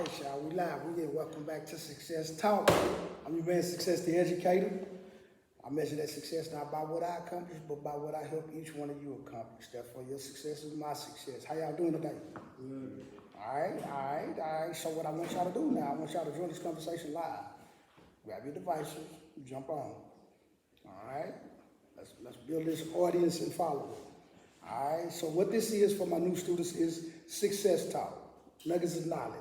right, y'all, we live. We get welcome back to Success Talk. I'm your man, Success the Educator. I measure that success not by what I accomplish, but by what I help each one of you accomplish. Therefore, your success is my success. How y'all doing today? Good. All right. So what I want y'all to do now, I want y'all to join this conversation live. Grab your devices, jump on. All right. Let's build this audience and follow it. All right. So what this is for my new students is Success Talk. Nuggets of knowledge.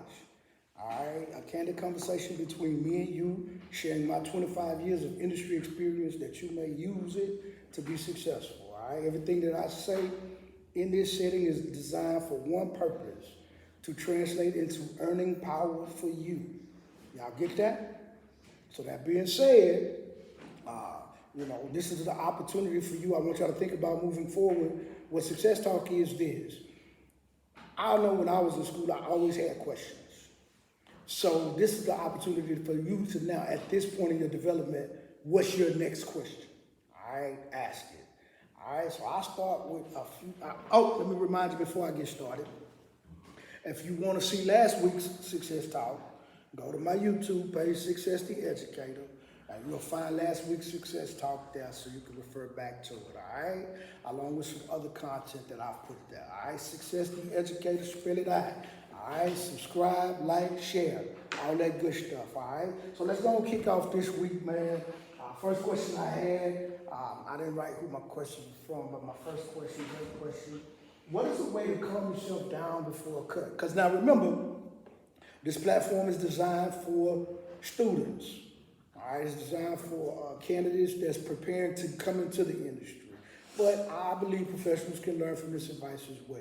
All right, a candid conversation between me and you, sharing my 25 years of industry experience that you may use it to be successful. All right, everything that I say in this setting is designed for one purpose: to translate into earning power for you. Y'all get that? So that being said, this is the opportunity for you. I want y'all to think about moving forward. What Success Talk is this. I know when I was in school, I always had questions. So this is the opportunity for you to now, at this point in your development, what's your next question? All right, ask it. All right, so I'll start with a few. Let me remind you before I get started. If you want to see last week's Success Talk, go to my YouTube page, Success the Educator, and you'll find last week's Success Talk there so you can refer back to it, all right? Along with some other content that I've put there, all right? Success the Educator, spell it out. All right, subscribe, like, share, all that good stuff, all right? So let's go and kick off this week, man. First question I had, I didn't write who my question was from, but my first question, what is a way to calm yourself down before a cut? Because now remember, this platform is designed for students, all right? It's designed for candidates that's preparing to come into the industry. But I believe professionals can learn from this advice as well.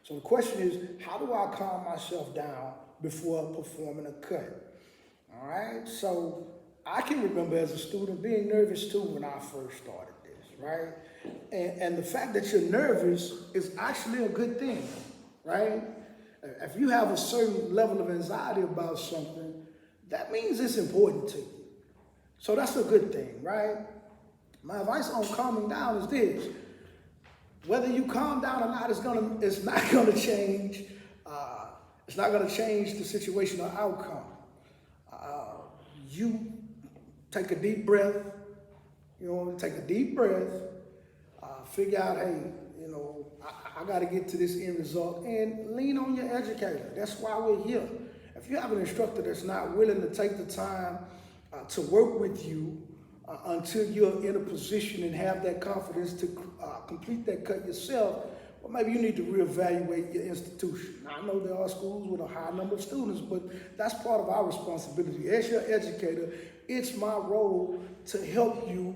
So the question is, how do I calm myself down before performing a cut? All right, so I can remember as a student being nervous too when I first started this, right? And the fact that you're nervous is actually a good thing, right? If you have a certain level of anxiety about something, that means it's important to you. So that's a good thing, right? My advice on calming down is this. Whether you calm down or not, it's not gonna change. It's not gonna change the situation or outcome. You take a deep breath. Take a deep breath. Figure out, hey, I got to get to this end result, and lean on your educator. That's why we're here. If you have an instructor that's not willing to take the time to work with you until you're in a position and have that confidence to complete that cut yourself, well, maybe you need to reevaluate your institution. Now, I know there are schools with a high number of students, but that's part of our responsibility. As your educator, it's my role to help you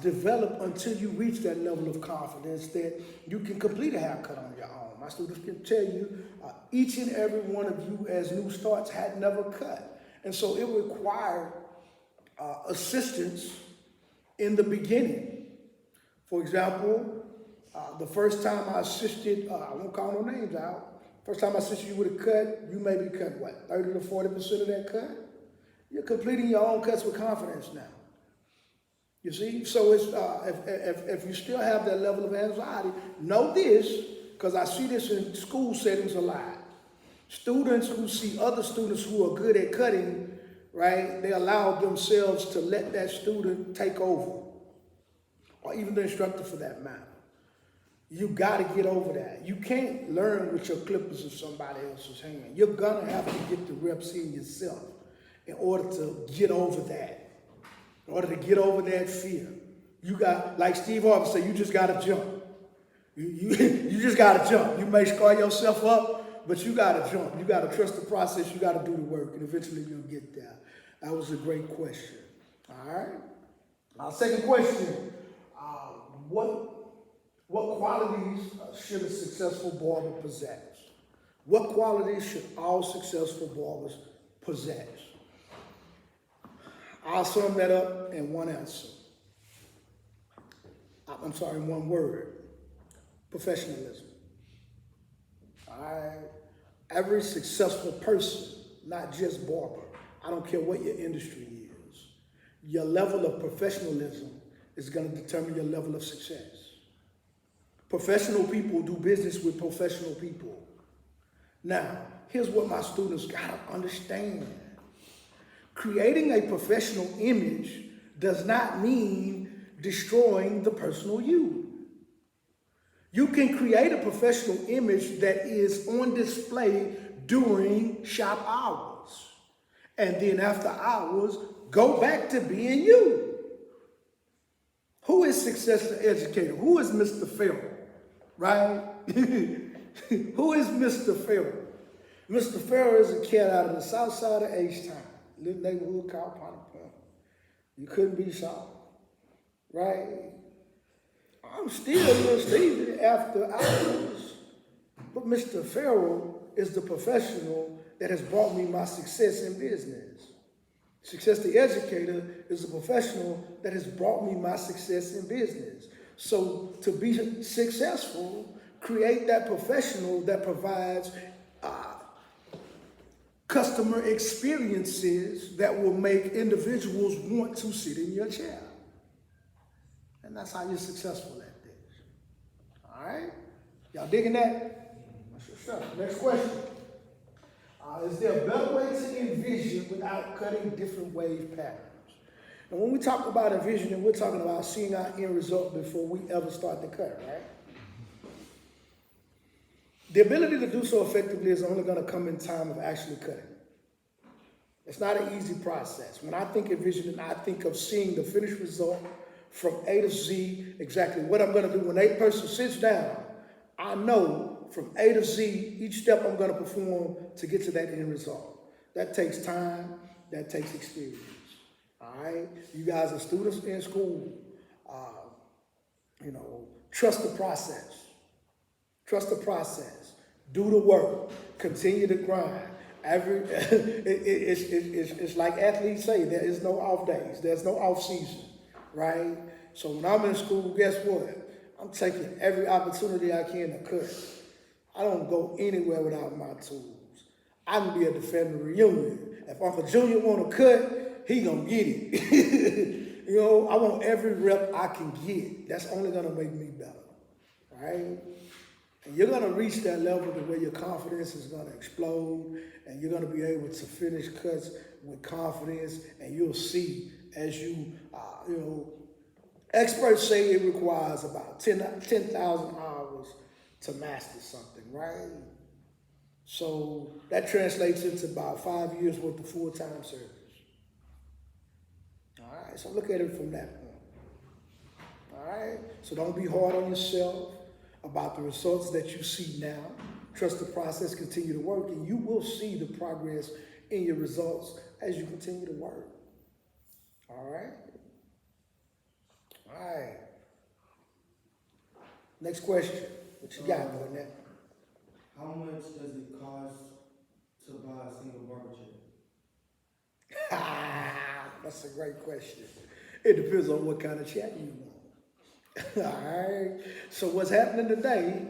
develop until you reach that level of confidence that you can complete a haircut on your own. My students can tell you, each and every one of you as new starts had never cut. And so it required assistance in the beginning. For example, the first time I assisted, I won't call no names out, first time I assisted you with a cut, you maybe cut what, 30 to 40% of that cut? You're completing your own cuts with confidence now. You see, so it's if you still have that level of anxiety, know this, because I see this in school settings a lot. Students who see other students who are good at cutting, right, they allow themselves to let that student take over, or even the instructor for that matter. You got to get over that. You can't learn with your clippers in somebody else's hand. You're going to have to get the reps in yourself in order to get over that. In order to get over that fear. You got, like Steve Harvey said, you just got to jump. You just got to jump. You may scar yourself up, but you got to jump. You got to trust the process. You got to do the work, and eventually you'll get there. That was a great question. All right. Second question. What qualities should a successful barber possess? What qualities should all successful barbers possess? I'll sum that up in one answer. One word. Professionalism. All right. Every successful person, not just barber, I don't care what your industry is, your level of professionalism is going to determine your level of success. Professional people do business with professional people. Now, here's what my students gotta understand. Creating a professional image does not mean destroying the personal you. You can create a professional image that is on display during shop hours. And then after hours, go back to being you. Who is Success the Educator? Who is Mr. Farrell? Right? Who is Mr. Farrell? Mr. Farrell is a cat out of the south side of H-Town, little neighborhood called Ponte Point. You couldn't be solved, right? I'm still Little Stevie after hours, but Mr. Farrell is the professional that has brought me my success in business. Success the Educator is a professional that has brought me my success in business. So to be successful, create that professional that provides customer experiences that will make individuals want to sit in your chair. And that's how you're successful at this. All right? Y'all digging that? That's your stuff. Next question. Is there a better way to envision without cutting different wave patterns? And when we talk about envisioning, we're talking about seeing our end result before we ever start the cut, right? The ability to do so effectively is only going to come in time of actually cutting. It's not an easy process. When I think envisioning, I think of seeing the finished result from A to Z, exactly what I'm going to do. When a person sits down, I know from A to Z, each step I'm going to perform to get to that end result. That takes time, that takes experience. All right? You guys are students in school. Trust the process. Trust the process. Do the work. Continue to grind. It's like athletes say, there is no off days. There's no off season, right? So when I'm in school, guess what? I'm taking every opportunity I can to cut. I don't go anywhere without my tools. I can be a defender reunion. If Uncle Junior want to cut, he gonna get it. I want every rep I can get. That's only gonna make me better, right? And you're gonna reach that level to where your confidence is gonna explode, and you're gonna be able to finish cuts with confidence, and you'll see as you, experts say it requires about 10,000 hours to master something, right? So that translates into about 5 years worth of full-time service. All right, so look at it from that point. All right, so don't be hard on yourself about the results that you see now. Trust the process, continue to work, and you will see the progress in your results as you continue to work. All right? All right. Next question. What you got, Gordon? How much does it cost to buy a single barber chair? That's a great question. It depends on what kind of chair you want. All right. So what's happening today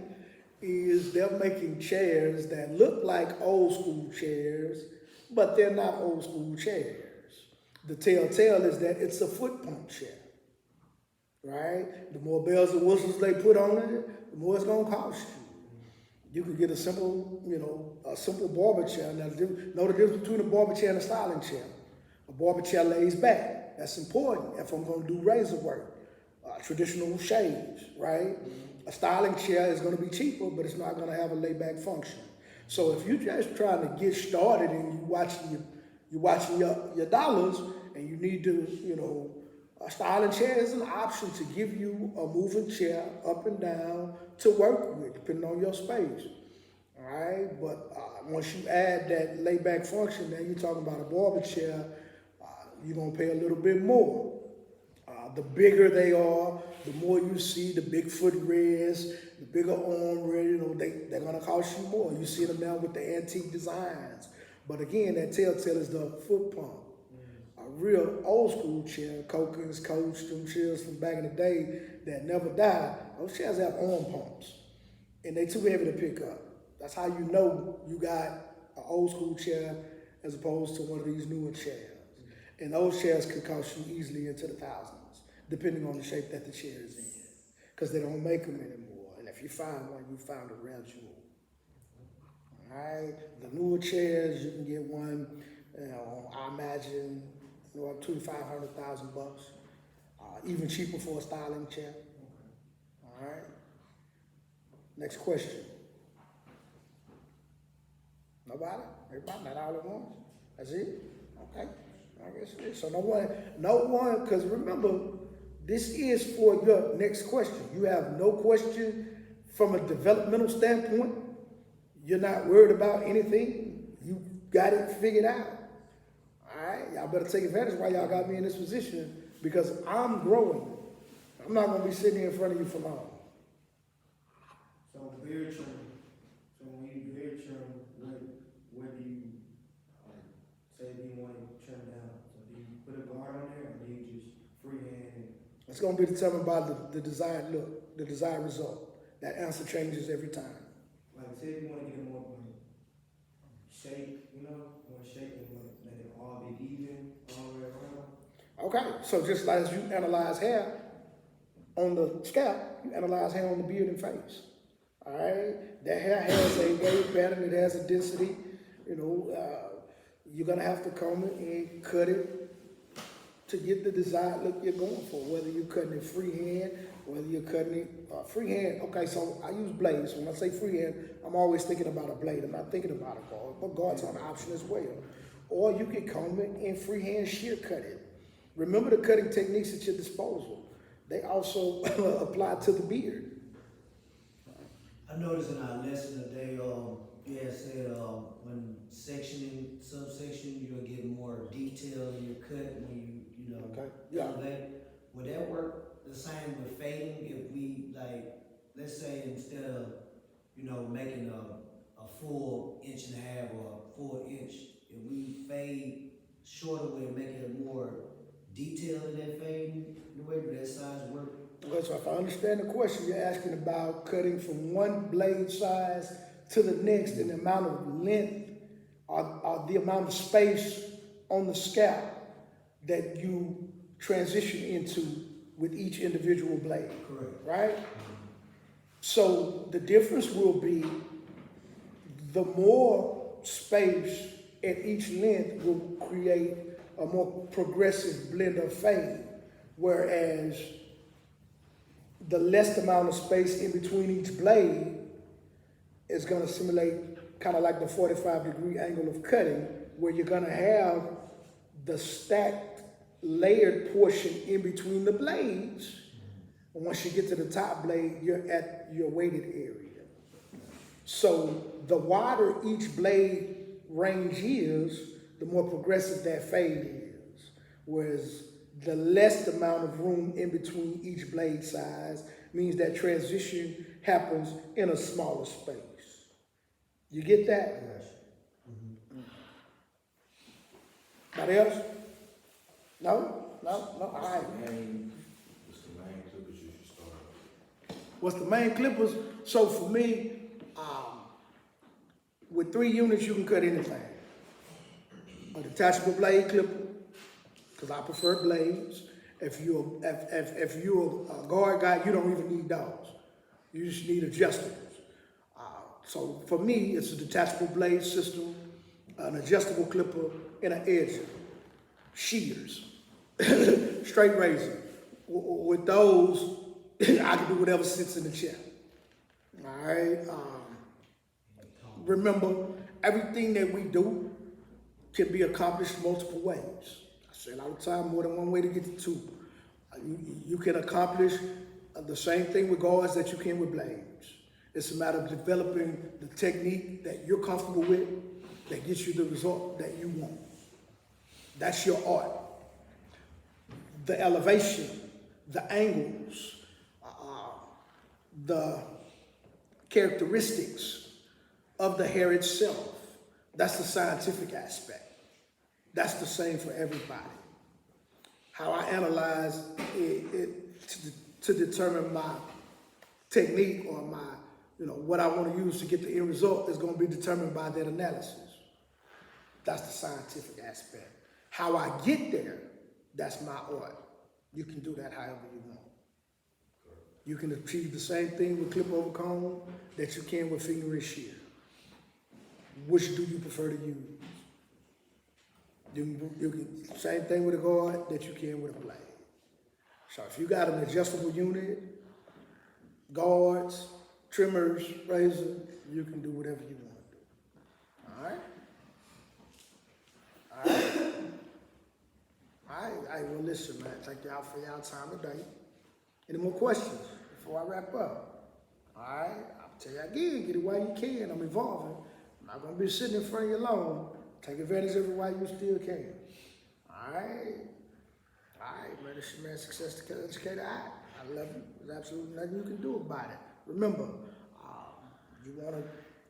is they're making chairs that look like old school chairs, but they're not old school chairs. The telltale is that it's a foot pump chair, right? The more bells and whistles they put on it, the more it's gonna cost you. You could get a simple barber chair. Now, know the difference between a barber chair and a styling chair. A barber chair lays back. That's important if I'm gonna do razor work. Traditional shades, right? A styling chair is going to be cheaper, but it's not going to have a layback function. So if you're just trying to get started and you're watching your dollars, and you need to, a styling chair is an option to give you a moving chair up and down to work with, depending on your space. All right, but once you add that layback function, then you're talking about a barber chair. You're going to pay a little bit more. The bigger they are, the more you see the big foot rests, the bigger arm rest, they're going to cost you more. You see them now with the antique designs. But again, that telltale is the foot pump. A real old school chair, Coken's, Coach, them chairs from back in the day that never died, those chairs have arm pumps. And they're too heavy to pick up. That's how you know you got an old school chair as opposed to one of these newer chairs. And those chairs could cost you easily into the thousands, depending on the shape that the chair is in, because they don't make them anymore. And if you find one, you found a rare jewel. All All right, the newer chairs, you can get one, I imagine, up to $500,000. Even cheaper for a styling chair. All right. Next question. Nobody? Everybody? Not all at once? That's it? Okay. I guess it is. So no one, because remember, this is for your next question. You have no question from a developmental standpoint. You're not worried about anything. You got it figured out. All right? Y'all better take advantage while y'all got me in this position because I'm growing. I'm not going to be sitting here in front of you for long. So beard trim. So when you beard trim, what do you say do you want to trim down? So do you put a guard on there, or do you just freehand? It's going to be determined by the desired look, the desired result. That answer changes every time. Like say if you want to get it more shape, you want to shape it, let it all be even all the way around. Okay, so just like as you analyze hair on the scalp, you analyze hair on the beard and face. All right, that hair has a wave pattern, it has a density. You're gonna have to comb it and cut it to get the desired look you're going for. Whether you're cutting it freehand, whether you're cutting it freehand. Okay, so I use blades. When I say freehand, I'm always thinking about a blade. I'm not thinking about a guard, but guards are an option as well. Or you can comb it and freehand shear cut it. Remember the cutting techniques at your disposal. They also apply to the beard. I noticed in our lesson today, you had said when sectioning, subsection, you're gonna get more detail in your cut when you Okay. Yeah. elevate. Would that work the same with fading if we let's say instead of making a full 1.5 or a full inch, if we fade shorter way and make it more detailed in that fading, the way that size work? Okay, so if I understand the question, you're asking about cutting from one blade size to the next and the amount of length or the amount of space on the scalp that you transition into with each individual blade. Correct. Right? So the difference will be the more space at each length will create a more progressive blend of fade, whereas the less amount of space in between each blade is going to simulate kind of like the 45-degree angle of cutting, where you're going to have the stacked, layered portion in between the blades. And once you get to the top blade, you're at your weighted area. So the wider each blade range is, the more progressive that fade is. Whereas the less amount of room in between each blade size means that transition happens in a smaller space. You get that? Yes. Anybody else? No? All right. What's the main clippers you should start? What's the main clippers? So for me, with 3 units, you can cut anything. A detachable blade clipper, because I prefer blades. If you're a guard guy, you don't even need those. You just need adjustables. So for me, it's a detachable blade system, an adjustable clipper, and an edger. Shears, straight razor. With those, I can do whatever sits in the chair. All right. Remember, everything that we do can be accomplished multiple ways. I say it all the time, more than one way to get to 2. You can accomplish the same thing with guards that you can with blades. It's a matter of developing the technique that you're comfortable with that gets you the result that you want. That's your art. The elevation, the angles, the characteristics of the hair itself. That's the scientific aspect. That's the same for everybody. How I analyze it to determine my technique or my, what I want to use to get the end result is going to be determined by that analysis. That's the scientific aspect. How I get there, that's my art. You can do that however you want. You can achieve the same thing with clip over comb that you can with finger and shear. which do you prefer to use? You can, same thing with a guard that you can with a blade. So if you got an adjustable unit, guards, trimmers, razor, you can do whatever you want to do. All right? All right? All right, well listen, man, thank y'all for y'all time today. Any more questions before I wrap up? All right, I'll tell you again, get it while you can. I'm evolving. I'm not gonna be sitting in front of you alone. Take advantage of it while you still can. All right, man, this is your man, Success Educator. I love you. There's absolutely nothing you can do about it. Remember, you wanna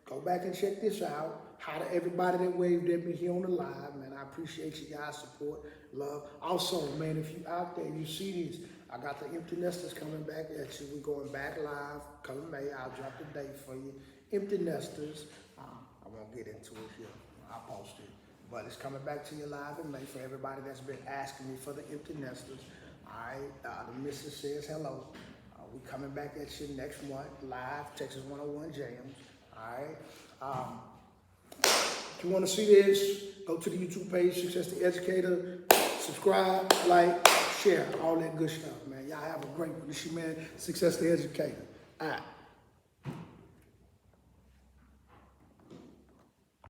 go back and check this out. Hi to everybody that waved at me here on the live, man. I appreciate you guys' support, love. Also, man, if you out there, you see these, I got the Empty Nesters coming back at you. We're going back live, coming May. I'll drop the date for you. Empty Nesters, I won't get into it here. I'll post it. But it's coming back to you live in May for everybody that's been asking me for the Empty Nesters. All right, the missus says hello. We coming back at you next month, live, Texas 101 Jams. All right. If you want to see this, go to the YouTube page, Success the Educator. Subscribe, like, share, all that good stuff, man. Y'all have a great one. This your man, Success the Educator. All right.